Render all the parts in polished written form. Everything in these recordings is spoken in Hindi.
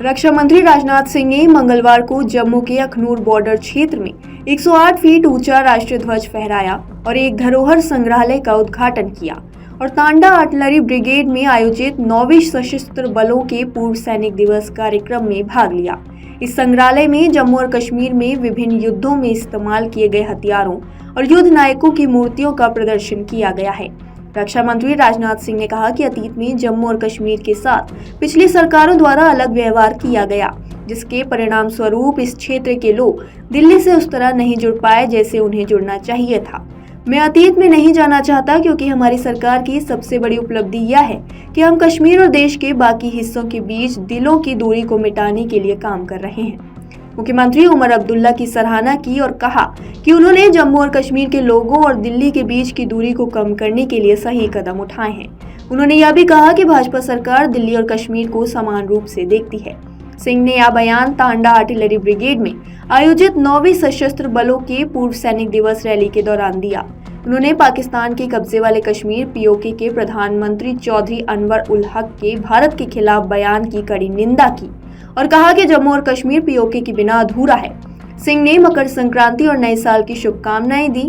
रक्षा मंत्री राजनाथ सिंह ने मंगलवार को जम्मू के अखनूर बॉर्डर क्षेत्र में 108 फीट ऊंचा राष्ट्रीय ध्वज फहराया और एक धरोहर संग्रहालय का उद्घाटन किया और तांडा आर्टिलरी ब्रिगेड में आयोजित 9वीं सशस्त्र बलों के पूर्व सैनिक दिवस कार्यक्रम में भाग लिया। इस संग्रहालय में जम्मू और कश्मीर में विभिन्न युद्धों में इस्तेमाल किए गए हथियारों और युद्ध नायकों की मूर्तियों का प्रदर्शन किया गया है। रक्षा मंत्री राजनाथ सिंह ने कहा कि अतीत में जम्मू और कश्मीर के साथ पिछली सरकारों द्वारा अलग व्यवहार किया गया, जिसके परिणाम स्वरूप इस क्षेत्र के लोग दिल्ली से उस तरह नहीं जुड़ पाए जैसे उन्हें जुड़ना चाहिए था। मैं अतीत में नहीं जाना चाहता क्योंकि हमारी सरकार की सबसे बड़ी उपलब्धि यह है कि हम कश्मीर और देश के बाकी हिस्सों के बीच दिलों की दूरी को मिटाने के लिए काम कर रहे हैं। मुख्यमंत्री उमर अब्दुल्ला की सराहना की और कहा कि उन्होंने जम्मू और कश्मीर के लोगों और दिल्ली के बीच की दूरी को कम करने के लिए सही कदम उठाए हैं। उन्होंने यह भी कहा कि भाजपा सरकार दिल्ली और कश्मीर को समान रूप से देखती है। सिंह ने यह बयान तांडा आर्टिलरी ब्रिगेड में आयोजित 9वीं सशस्त्र बलों के पूर्व सैनिक दिवस रैली के दौरान दिया। उन्होंने पाकिस्तान के कब्जे वाले कश्मीर पीओके के प्रधानमंत्री चौधरी अनवर उल हक के भारत के खिलाफ बयान की कड़ी निंदा की और कहा कि जम्मू और कश्मीर पीओके के बिना अधूरा है। सिंह ने मकर संक्रांति और नए साल की शुभकामनाएं दी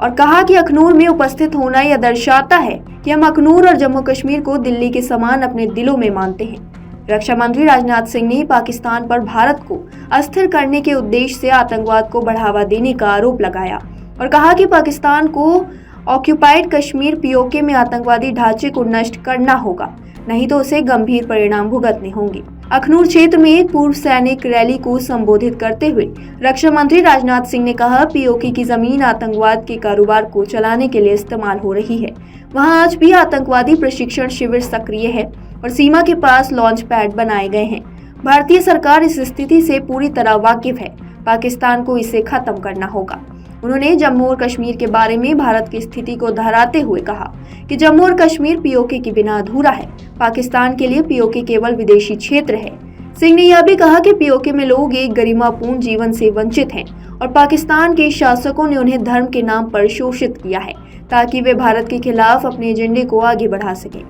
और कहा कि अखनूर में उपस्थित होना यह दर्शाता है कि हम अखनूर और जम्मू कश्मीर को दिल्ली के समान अपने दिलों में मानते हैं। रक्षा मंत्री राजनाथ सिंह ने पाकिस्तान पर भारत को अस्थिर करने के उद्देश्य से आतंकवाद को बढ़ावा देने का आरोप लगाया और कहा कि पाकिस्तान को ऑक्यूपाइड कश्मीर पीओके में आतंकवादी ढांचे को नष्ट करना होगा, नहीं तो उसे गंभीर परिणाम भुगतने होंगे। अखनूर क्षेत्र में एक पूर्व सैनिक रैली को संबोधित करते हुए रक्षा मंत्री राजनाथ सिंह ने कहा, पीओके की जमीन आतंकवाद के कारोबार को चलाने के लिए इस्तेमाल हो रही है। वहां आज भी आतंकवादी प्रशिक्षण शिविर सक्रिय है और सीमा के पास लॉन्च पैड बनाए गए हैं। भारतीय सरकार इस स्थिति से पूरी तरह वाकिफ है। पाकिस्तान को इसे खत्म करना होगा। उन्होंने जम्मू और कश्मीर के बारे में भारत की स्थिति को दोहराते हुए कहा कि जम्मू और कश्मीर पीओके के बिना अधूरा है। पाकिस्तान के लिए पीओके केवल विदेशी क्षेत्र है। सिंह ने यह भी कहा कि पीओके में लोग एक गरिमापूर्ण जीवन से वंचित हैं और पाकिस्तान के शासकों ने उन्हें धर्म के नाम पर शोषित किया है ताकि वे भारत के खिलाफ अपने एजेंडे को आगे बढ़ा सकें।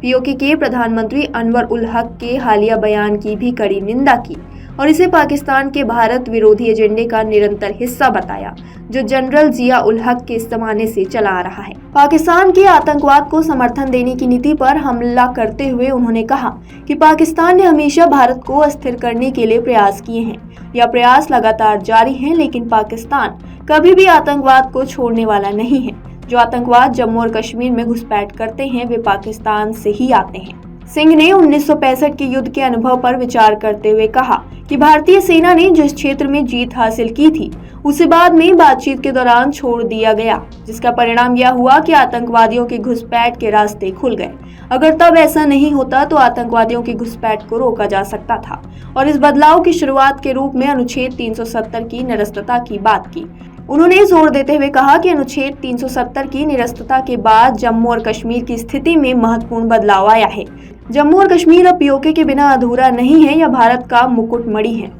पीओके के प्रधानमंत्री अनवर उल हक के हालिया बयान की भी कड़ी निंदा की और इसे पाकिस्तान के भारत विरोधी एजेंडे का निरंतर हिस्सा बताया, जो जनरल जिया उल हक के जमाने से चला आ रहा है। पाकिस्तान के आतंकवाद को समर्थन देने की नीति पर हमला करते हुए उन्होंने कहा कि पाकिस्तान ने हमेशा भारत को अस्थिर करने के लिए प्रयास किए हैं। यह प्रयास लगातार जारी हैं, लेकिन पाकिस्तान कभी भी आतंकवाद को छोड़ने वाला नहीं है। जो आतंकवाद जम्मू और कश्मीर में घुसपैठ करते हैं वे पाकिस्तान से ही आते हैं। सिंह ने 1965 के युद्ध के अनुभव पर विचार करते हुए कहा कि भारतीय सेना ने जिस क्षेत्र में जीत हासिल की थी उसे बाद में बातचीत के दौरान छोड़ दिया गया, जिसका परिणाम यह हुआ कि आतंकवादियों के घुसपैठ के रास्ते खुल गए। अगर तब ऐसा नहीं होता तो आतंकवादियों की घुसपैठ को रोका जा सकता था और इस बदलाव की शुरुआत के रूप में अनुच्छेद 370 की निरस्तता की बात की। उन्होंने जोर देते हुए कहा कि अनुच्छेद 370 की निरस्तता के बाद जम्मू और कश्मीर की स्थिति में महत्वपूर्ण बदलाव आया है। जम्मू और कश्मीर अब पीओके के बिना अधूरा नहीं है, यह भारत का मुकुटमणि है।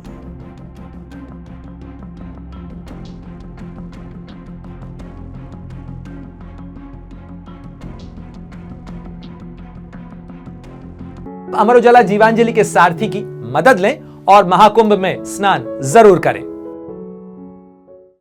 अमर उजाला जीवांजलि के सारथी की मदद लें और महाकुंभ में स्नान जरूर करें।